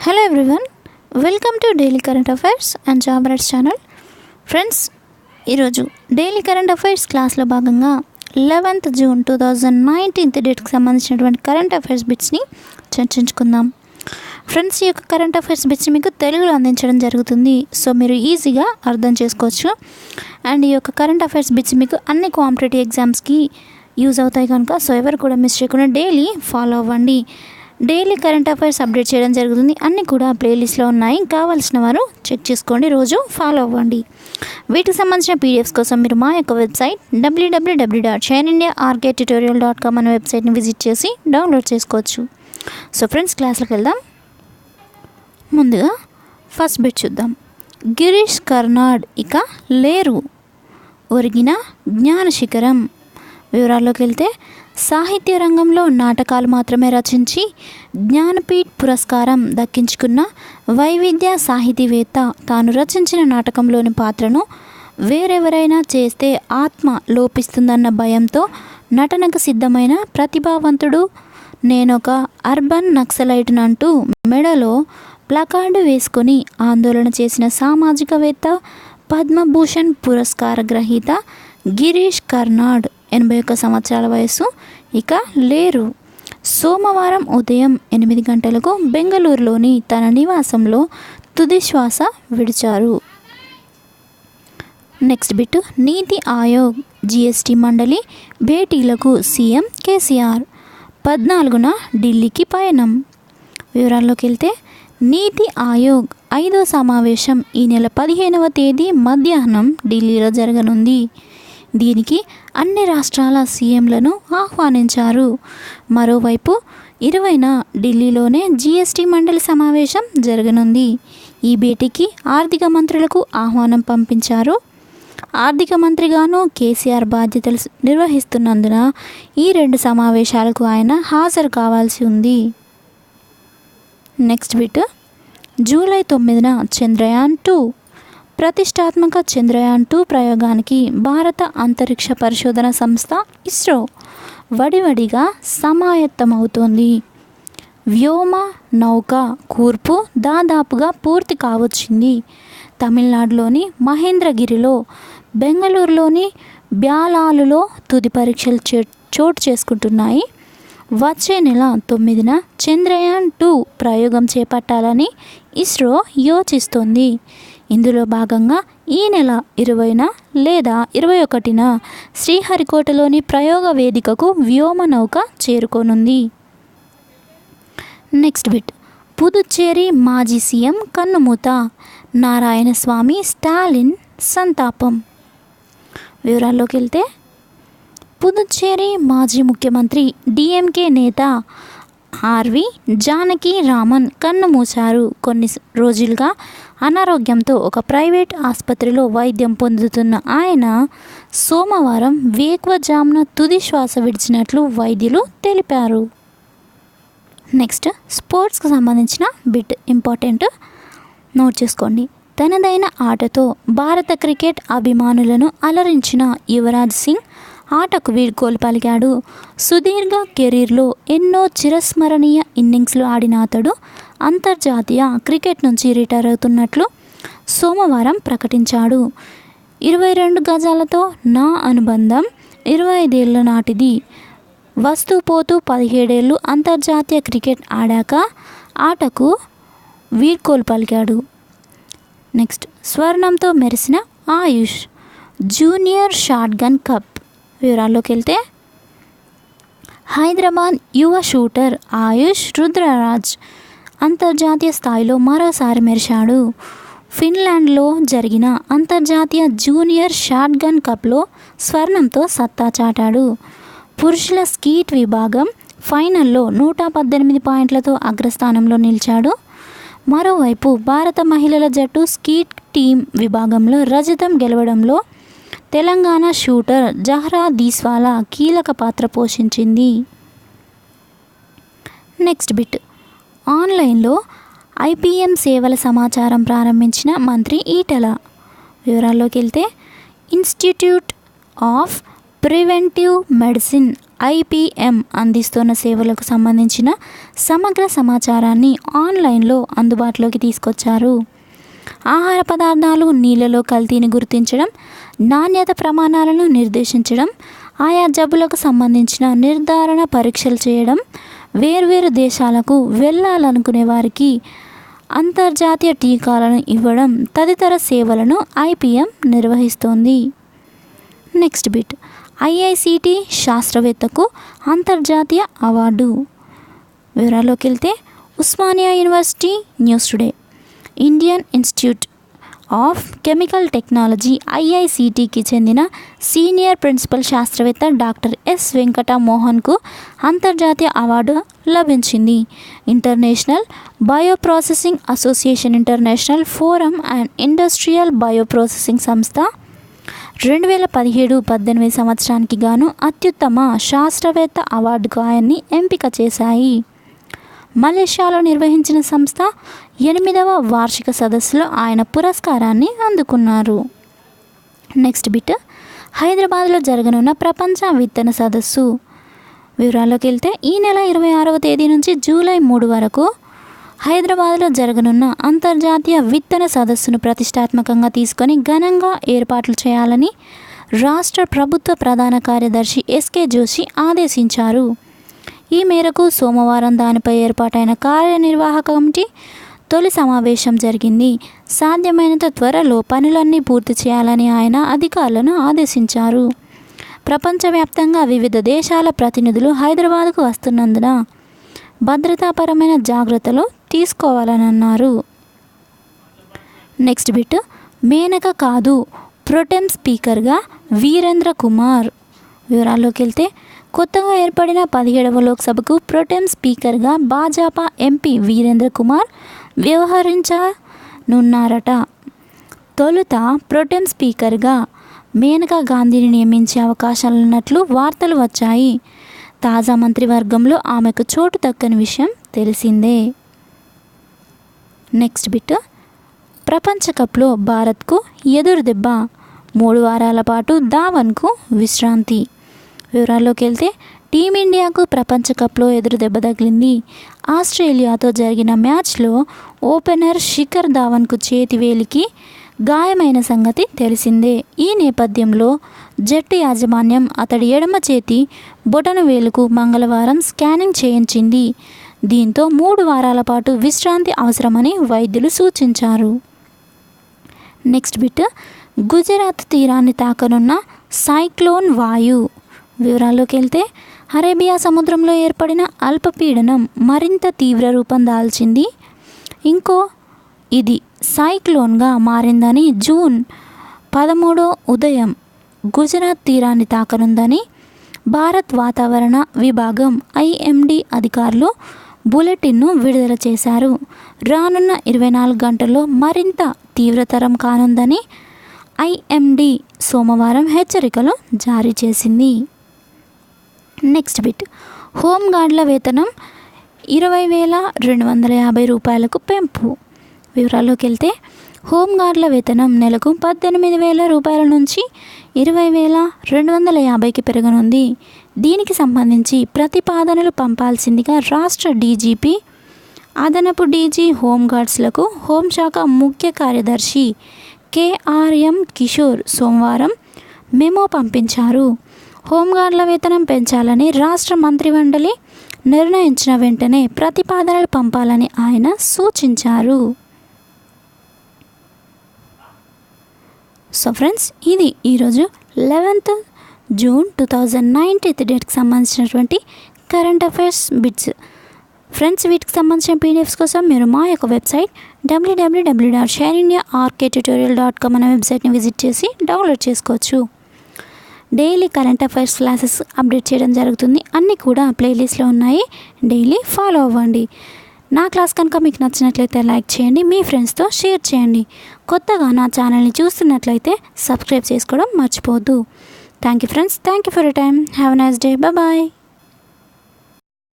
Hello everyone, welcome to daily current affairs and job rights channel. Friends, ఈరోజు daily current affairs క్లాస్లో భాగంగా 11th June 2019 డేట్కి సంబంధించినటువంటి current affairs బిట్స్ని చర్చించుకుందాం. Friends, ఈ యొక్క కరెంట్ అఫైర్స్ బిట్స్ని మీకు తెలుగులో అందించడం జరుగుతుంది, సో మీరు ఈజీగా అర్థం చేసుకోవచ్చు. అండ్ ఈ యొక్క కరెంట్ అఫైర్స్ బిట్స్ మీకు అన్ని కాంపిటేటివ్ ఎగ్జామ్స్కి యూజ్ అవుతాయి కనుక సో ఎవరు కూడా మిస్ చేయకుండా డైలీ ఫాలో అవ్వండి. డైలీ కరెంట్ అఫైర్స్ అప్డేట్ చేయడం జరుగుతుంది, అన్నీ కూడా ప్లేలిస్ట్లో ఉన్నాయి, కావాల్సిన వారు చెక్ చేసుకోండి, రోజు ఫాలో అవ్వండి. వీటికి సంబంధించిన పీడిఎఫ్స్ కోసం మీరు మా యొక్క వెబ్సైట్ www.shinindiarktutorial.com అనే వెబ్సైట్ని విజిట్ చేసి డౌన్లోడ్ చేసుకోవచ్చు. సో ఫ్రెండ్స్, క్లాస్లోకి వెళ్దాం. ముందుగా ఫస్ట్ బిట్ చూద్దాం. గిరీష్ కర్నాడ్ ఇక లేరు, ఒరిగిన జ్ఞాన శిఖరం. వివరాల్లోకి వెళ్తే, సాహిత్య రంగంలో నాటకాలు మాత్రమే రచించి జ్ఞానపీఠ్ పురస్కారం దక్కించుకున్న వైవిధ్య సాహితీవేత్త తాను రచించిన నాటకంలోని పాత్రను వేరెవరైనా చేస్తే ఆత్మ లోపిస్తుందన్న భయంతో నటనకు సిద్ధమైన ప్రతిభావంతుడు. నేనొక అర్బన్ నక్సలైట్నంటూ మెడలో ప్లకార్డు వేసుకొని ఆందోళన చేసిన సామాజికవేత్త, పద్మభూషణ్ పురస్కార గ్రహీత గిరీష్ కర్నాడ్ 81 సంవత్సరాల వయసు, ఇక లేరు. సోమవారం ఉదయం 8 గంటలకు బెంగళూరులోని తన నివాసంలో తుది శ్వాస విడిచారు. Next bit. నీతి ఆయోగ్ జీఎస్టీ మండలి భేటీలకు సీఎం కేసీఆర్ 14న ఢిల్లీకి పయనం. వివరాల్లోకి వెళ్తే, నీతి ఆయోగ్ 5వ సమావేశం ఈ నెల 15వ తేదీ మధ్యాహ్నం ఢిల్లీలో జరగనుంది. దీనికి అన్ని రాష్ట్రాల సీఎంలను ఆహ్వానించారు. మరోవైపు 20న ఢిల్లీలోనే జీఎస్టీ మండలి సమావేశం జరగనుంది. ఈ భేటీకి ఆర్థిక మంత్రులకు ఆహ్వానం పంపించారు. ఆర్థిక మంత్రిగాను కేసీఆర్ బాధ్యతలు నిర్వహిస్తున్నందున ఈ 2 సమావేశాలకు ఆయన హాజరు కావాల్సి ఉంది. Next bit. జూలై 9న చంద్రయాన్-2 ప్రతిష్టాత్మక చంద్రయాన్-2 ప్రయోగానికి భారత అంతరిక్ష పరిశోధన సంస్థ ఇస్రో వడివడిగా సమాయత్తమవుతోంది. వ్యోమ నౌక కూర్పు దాదాపుగా పూర్తి కావచ్చింది. తమిళనాడులోని మహేంద్రగిరిలో, బెంగళూరులోని బ్యాలాలులో తుది పరీక్షలు చోటు చేసుకుంటున్నాయి. వచ్చే నెల 9న చంద్రయాన్-2 ప్రయోగం చేపట్టాలని ఇస్రో యోచిస్తోంది. ఇందులో భాగంగా ఈ నెల 20న లేదా 21న శ్రీహరికోటలోని ప్రయోగ వేదికకు వ్యోమ నౌక చేరుకోనుంది. Next bit. పుదుచ్చేరి మాజీ సీఎం కన్నుమూత, నారాయణస్వామి స్టాలిన్ సంతాపం. వివరాల్లోకి వెళ్తే, పుదుచ్చేరి మాజీ ముఖ్యమంత్రి డిఎంకే నేత ఆర్వి జానకి రామన్ కన్నుమూశారు. కొన్ని రోజులుగా అనారోగ్యంతో ఒక ప్రైవేట్ ఆసుపత్రిలో వైద్యం పొందుతున్న ఆయన సోమవారం వేకువజామున తుది శ్వాస విడిచినట్లు వైద్యులు తెలిపారు. నెక్స్ట్, స్పోర్ట్స్కి సంబంధించిన బిట్ ఇంపార్టెంట్, నోట్ చేసుకోండి. తనదైన ఆటతో భారత క్రికెట్ అభిమానులను అలరించిన యువరాజ్ సింగ్ ఆటకు వీడ్కోలు పలికాడు. సుదీర్ఘ కెరీర్లో ఎన్నో చిరస్మరణీయ ఇన్నింగ్స్లు ఆడిన అతడు అంతర్జాతీయ క్రికెట్ నుంచి రిటైర్ అవుతున్నట్లు సోమవారం ప్రకటించాడు. 22 గజాలతో నా అనుబంధం 25 ఏళ్ల నాటిది. వస్తూ పోతూ 17 ఏళ్ళు అంతర్జాతీయ క్రికెట్ ఆడాక ఆటకు వీడ్కోలు పలికాడు. నెక్స్ట్, స్వర్ణంతో మెరిసిన ఆయుష్ జూనియర్ షాట్ గన్ కప్. వివరాల్లోకి వెళ్తే, హైదరాబాద్ యువ షూటర్ ఆయుష్ రుద్రరాజ్ అంతర్జాతీయ స్థాయిలో మరోసారి మెరిశాడు. ఫిన్లాండ్లో జరిగిన అంతర్జాతీయ జూనియర్ షాట్ గన్ కప్లో స్వర్ణంతో సత్తా చాటాడు. పురుషుల స్కీట్ విభాగం ఫైనల్లో 118 పాయింట్లతో అగ్రస్థానంలో నిలిచాడు. మరోవైపు భారత మహిళల జట్టు స్కీట్ టీం విభాగంలో రజతం గెలవడంలో తెలంగాణ షూటర్ జహ్రా దీస్వాలా కీలక పాత్ర పోషించింది. Next bit. ఆన్లైన్లో ఐపీఎం సేవల సమాచారం ప్రారంభించిన మంత్రి ఈటెల. వివరాల్లోకి వెళ్తే, institute of preventive medicine IPM అందిస్తున్న సేవలకు సంబంధించిన సమగ్ర సమాచారాన్ని ఆన్లైన్లో అందుబాటులోకి తీసుకొచ్చారు. ఆహార పదార్థాలు, నీళ్ళలో కల్తీని గుర్తించడం, నాణ్యత ప్రమాణాలను నిర్దేశించడం, ఆయా జబ్బులకు సంబంధించిన నిర్ధారణ పరీక్షలు చేయడం, వేర్వేరు దేశాలకు వెళ్ళాలనుకునే వారికి అంతర్జాతీయ టీకాలను ఇవ్వడం తదితర సేవలను ఐపీఎం నిర్వహిస్తోంది. నెక్స్ట్ బిట్, ఐఐసిటి శాస్త్రవేత్తకు అంతర్జాతీయ అవార్డు. వివరాల్లోకి వెళ్తే Osmania university news today, Indian institute of chemical technology ఐఐసిటికి చెందిన సీనియర్ ప్రిన్సిపల్ శాస్త్రవేత్త డాక్టర్ ఎస్ వెంకట మోహన్కు అంతర్జాతీయ అవార్డు లభించింది. International bioprocessing association international forum and industrial bioprocessing సంస్థ 2017-18 సంవత్సరానికి గాను అత్యుత్తమ శాస్త్రవేత్త అవార్డుకు ఆయన్ని ఎంపిక చేశాయి. మలేషియాలో నిర్వహించిన సంస్థ 8వ వార్షిక సదస్సులో ఆయన పురస్కారాన్ని అందుకున్నారు. నెక్స్ట్ బిట్, హైదరాబాద్లో జరగనున్న ప్రపంచ విత్తన సదస్సు. వివరాల్లోకి వెళ్తే ఈ నెల 26వ తేదీ నుంచి జూలై 3 వరకు హైదరాబాద్లో జరగనున్న అంతర్జాతీయ విత్తన సదస్సును ప్రతిష్టాత్మకంగా తీసుకొని ఘనంగా ఏర్పాట్లు చేయాలని రాష్ట్ర ప్రభుత్వ ప్రధాన కార్యదర్శి ఎస్కే జోషి ఆదేశించారు. ఈ మేరకు సోమవారం దానిపై ఏర్పాటైన కార్యనిర్వాహక కమిటీ తొలి సమావేశం జరిగింది. సాధ్యమైనంత త్వరలో పనులన్నీ పూర్తి చేయాలని ఆయన అధికారులను ఆదేశించారు. ప్రపంచవ్యాప్తంగా వివిధ దేశాల ప్రతినిధులు హైదరాబాద్కు వస్తున్నందున భద్రతాపరమైన జాగ్రత్తలు తీసుకోవాలని అన్నారు. నెక్స్ట్ బిట్, మేనక కాదు ప్రొటెం స్పీకర్గా వీరేంద్ర కుమార్. వివరాల్లోకి వెళ్తే కొత్తగా ఏర్పడిన 17వ లోక్సభకు ప్రొటెం స్పీకర్గా భాజపా ఎంపీ వీరేంద్ర కుమార్ వ్యవహరించనున్నారట. తొలుత ప్రొటెం స్పీకర్గా మేనకా గాంధీని నియమించే అవకాశాలున్నట్లు వార్తలు వచ్చాయి. తాజా మంత్రివర్గంలో ఆమెకు చోటు దక్కని విషయం తెలిసిందే. నెక్స్ట్ బిట్, ప్రపంచ కప్లో భారత్కు ఎదురు దెబ్బ. 3 వారాల పాటు ధావన్కు విశ్రాంతి. వివరాల్లోకి వెళ్తే టీమిండియాకు ప్రపంచ కప్లో ఎదురు దెబ్బ తగిలింది. ఆస్ట్రేలియాతో జరిగిన మ్యాచ్లో ఓపెనర్ శిఖర్ ధావన్కు చేతివేలికి గాయమైన సంగతి తెలిసిందే. ఈ నేపథ్యంలో జట్టు యాజమాన్యం అతడి ఎడమ చేతి బొటన వేలుకు మంగళవారం స్కానింగ్ చేయించింది. దీంతో 3 వారాల పాటు విశ్రాంతి అవసరమని వైద్యులు సూచించారు. నెక్స్ట్ బిట్, గుజరాత్ తీరాన్ని తాకనున్న సైక్లోన్ వాయు. వివరాల్లోకి వెళ్తే అరేబియా సముద్రంలో ఏర్పడిన అల్పపీడనం మరింత తీవ్ర రూపం దాల్చింది. ఇది సైక్లోన్గా మారిందని జూన్ 13 ఉదయం గుజరాత్ తీరాన్ని తాకనుందని భారత్ వాతావరణ విభాగం ఐఎండీ అధికారులు బులెటిన్ను విడుదల చేశారు. రానున్న 24 గంటల్లో మరింత తీవ్రతరం కానుందని ఐఎండీ సోమవారం హెచ్చరికలు జారీ చేసింది. నెక్స్ట్ బిట్, హోంగార్డుల వేతనం 20,250 రూపాయలకు పెంపు. వివరాల్లోకి వెళ్తే హోంగార్డుల వేతనం నెలకు 18,000 రూపాయల నుంచి 20,250కి పెరగనుంది. దీనికి సంబంధించి ప్రతిపాదనలు పంపాల్సిందిగా రాష్ట్ర డీజీపీ, అదనపు డీజీ హోంగార్డ్స్లకు హోంశాఖ ముఖ్య కార్యదర్శి కేఆర్ఎం కిషోర్ సోమవారం మెమో పంపించారు. హోంగార్డుల వేతనం పెంచాలని రాష్ట్ర మంత్రిమండలి నిర్ణయించిన వెంటనే ప్రతిపాదనలు పంపాలని ఆయన సూచించారు. సో ఫ్రెండ్స్, ఇది ఈరోజు 11th జూన్ 2019 డేట్కి సంబంధించినటువంటి కరెంట్ అఫైర్స్ బిట్స్. ఫ్రెండ్స్, వీటికి సంబంధించిన పీడిఎఫ్స్ కోసం మీరు మా యొక్క వెబ్సైట్ www.shareindiaarktutorial.com అనే వెబ్సైట్ని విజిట్ చేసి డౌన్లోడ్ చేసుకోవచ్చు. Daily current affairs classes update చేయడం జరుగుతుంది. అన్నీ కూడా ప్లేలిస్ట్లో ఉన్నాయి. డైలీ ఫాలో అవ్వండి. నా క్లాస్ కనుక మీకు నచ్చినట్లయితే లైక్ చేయండి, మీ ఫ్రెండ్స్తో షేర్ చేయండి. కొత్తగా నా ఛానల్ని చూస్తున్నట్లయితే సబ్స్క్రైబ్ చేసుకోవడం మర్చిపోవద్దు. Thank you friends. Thank you for your time. Have a nice day. Bye.